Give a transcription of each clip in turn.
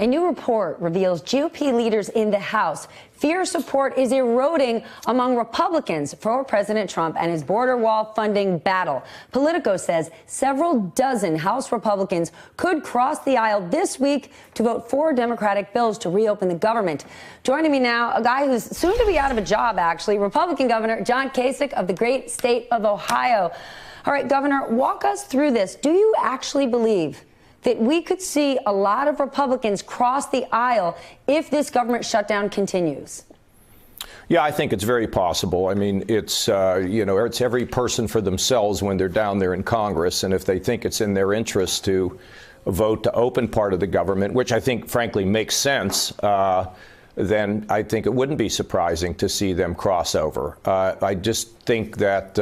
A new report reveals GOP leaders in the House fear support is eroding among Republicans for President Trump and his border wall funding battle. Politico says several dozen House Republicans could cross the aisle this week to vote for Democratic bills to reopen the government. Joining me now, a guy who's soon to be out of a job, actually, Republican Governor John Kasich of the great state of Ohio. All right, Governor, walk us through this. Do you actually believe that we could see a lot of Republicans cross the aisle if this government shutdown continues? Yeah, I think it's very possible. I mean, it's every person for themselves when they're down there in Congress. And if they think it's in their interest to vote to open part of the government, which I think, frankly, makes sense, then I think it wouldn't be surprising to see them cross over. I just think that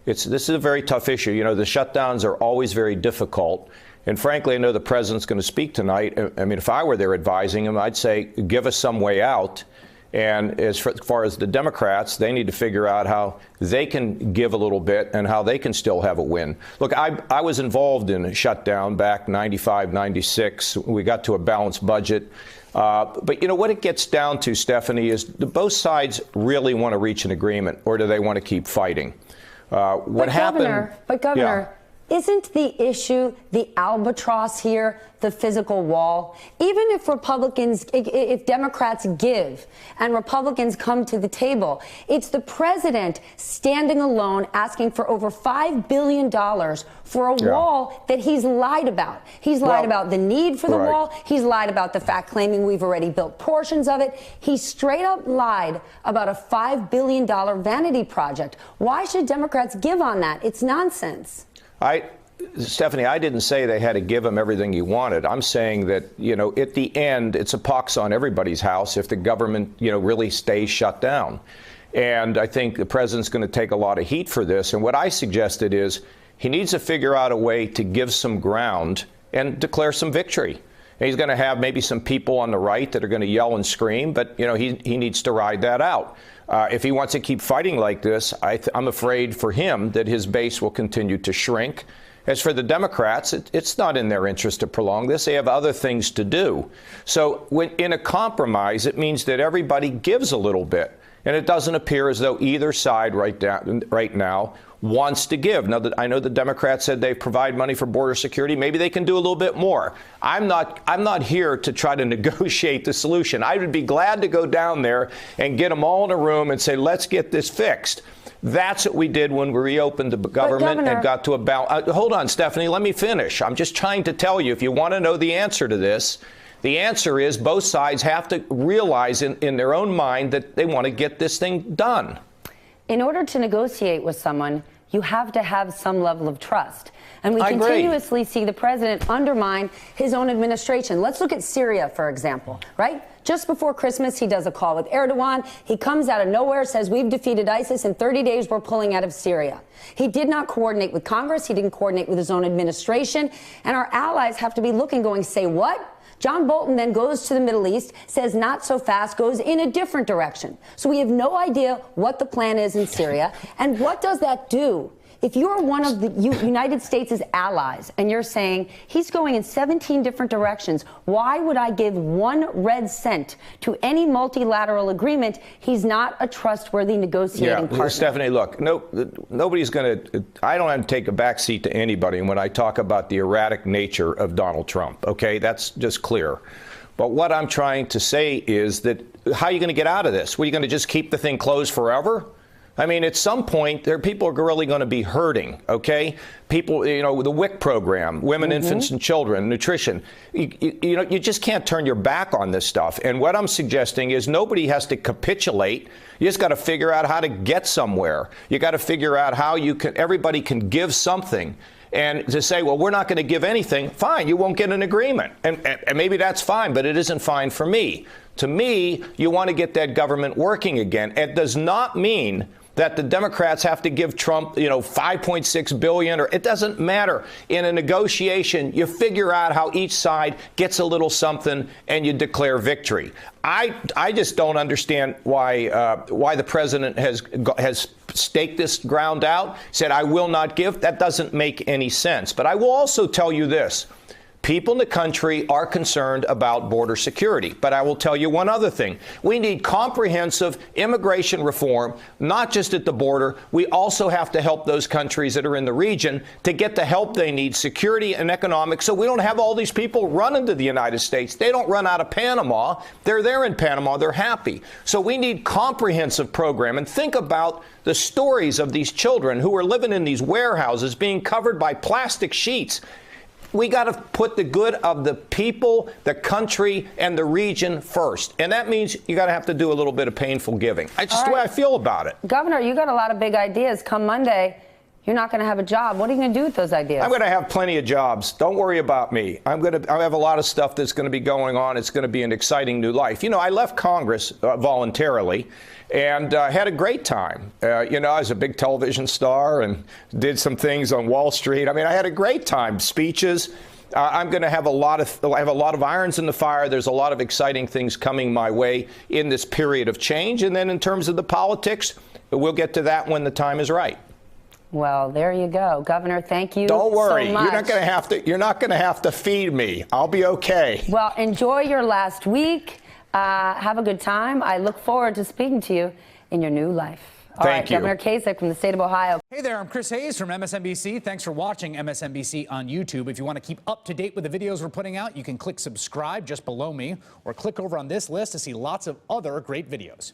this is a very tough issue. You know, the shutdowns are always very difficult. And frankly, I know the president's going to speak tonight. I mean, if I were there advising him, I'd say, give us some way out. And as far as the Democrats, they need to figure out how they can give a little bit and how they can still have a win. Look, I was involved in a shutdown back 95, 96. We got to a balanced budget. But, you know, what it gets down to, Stephanie, is do both sides really want to reach an agreement, or do they want to keep fighting? What happened? But, Governor, isn't the issue the albatross here, the physical wall? Even if if Democrats give and Republicans come to the table, it's the president standing alone asking for over $5 billion for a wall that he's lied about. He's lied about the need for the wall. He's lied about the fact claiming we've already built portions of it. He straight up lied about a $5 billion vanity project. Why should Democrats give on that? It's nonsense. Stephanie, I didn't say they had to give him everything he wanted. I'm saying that, you know, at the end, it's a pox on everybody's house if the government, you know, really stays shut down. And I think the president's going to take a lot of heat for this. And what I suggested is he needs to figure out a way to give some ground and declare some victory. And he's going to have maybe some people on the right that are going to yell and scream, but, you know, he needs to ride that out. If he wants to keep fighting like this, I'm afraid for him that his base will continue to shrink. As for the Democrats, it's not in their interest to prolong this. They have other things to do. So when in a compromise, it means that everybody gives a little bit. And it doesn't appear as though either side right now wants to give. Now, I know the Democrats said they provide money for border security. Maybe they can do a little bit more. I'm not here to try to negotiate the solution. I would be glad to go down there and get them all in a room and say, let's get this fixed. That's what we did when we reopened the government and got to a balance. Hold on, Stephanie, let me finish. I'm just trying to tell you, if you want to know the answer to this, the answer is both sides have to realize in their own mind that they want to get this thing done. In order to negotiate with someone, you have to have some level of trust. And we continuously see the president undermine his own administration. Let's look at Syria, for example, right? Just before Christmas, he does a call with Erdogan. He comes out of nowhere, says we've defeated ISIS. In 30 days, we're pulling out of Syria. He did not coordinate with Congress. He didn't coordinate with his own administration. And our allies have to be looking, going, say what? John Bolton then goes to the Middle East, says not so fast, goes in a different direction. So we have no idea what the plan is in Syria. And what does that do? If you're one of the United States' allies and you're saying he's going in 17 different directions, why would I give 1 red cent to any multilateral agreement? He's not a trustworthy negotiating partner. Stephanie, look, nobody's going to, I don't have to take a backseat to anybody when I talk about the erratic nature of Donald Trump. OK, that's just clear. But what I'm trying to say is that how are you going to get out of this? Were you going to just keep the thing closed forever? I mean, at some point, people are really going to be hurting, OK? People, you know, the WIC program, women, infants and children, nutrition, you just can't turn your back on this stuff. And what I'm suggesting is nobody has to capitulate. You just got to figure out how to get somewhere. You got to figure out how everybody can give something. And to say, well, we're not going to give anything, fine, you won't get an agreement. And maybe that's fine, but it isn't fine for me. To me, you want to get that government working again. It does not mean that the Democrats have to give Trump, you know, $5.6 billion, or it doesn't matter. In a negotiation, you figure out how each side gets a little something and you declare victory. I just don't understand why the president has staked this ground out, said I will not give. That doesn't make any sense. But I will also tell you this. People in the country are concerned about border security. But I will tell you one other thing. We need comprehensive immigration reform, not just at the border. We also have to help those countries that are in the region to get the help they need, security and economic, so we don't have all these people running to the United States. They don't run out of Panama. They're there in Panama. They're happy. So we need comprehensive program. And think about the stories of these children who are living in these warehouses being covered by plastic sheets. We got to put the good of the people, the country, and the region first. And that means you got to have to do a little bit of painful giving. That's just the way I feel about it. Governor, you got a lot of big ideas. Come Monday, you're not going to have a job. What are you going to do with those ideas? I'm going to have plenty of jobs. Don't worry about me. I have a lot of stuff that's going to be going on. It's going to be an exciting new life. You know, I left Congress voluntarily and had a great time. You know, I was a big television star and did some things on Wall Street. I mean, I had a great time. Speeches. I'm going to have I have a lot of irons in the fire. There's a lot of exciting things coming my way in this period of change. And then in terms of the politics, we'll get to that when the time is right. Well, there you go. Governor, thank you Don't worry. so much. You're not going to have to feed me. I'll be okay. Well, enjoy your last week. Have a good time. I look forward to speaking to you in your new life. All right, Governor Kasich from the state of Ohio. Hey there, I'm Chris Hayes from MSNBC. Thanks for watching MSNBC on YouTube. If you want to keep up to date with the videos we're putting out, you can click subscribe just below me or click over on this list to see lots of other great videos.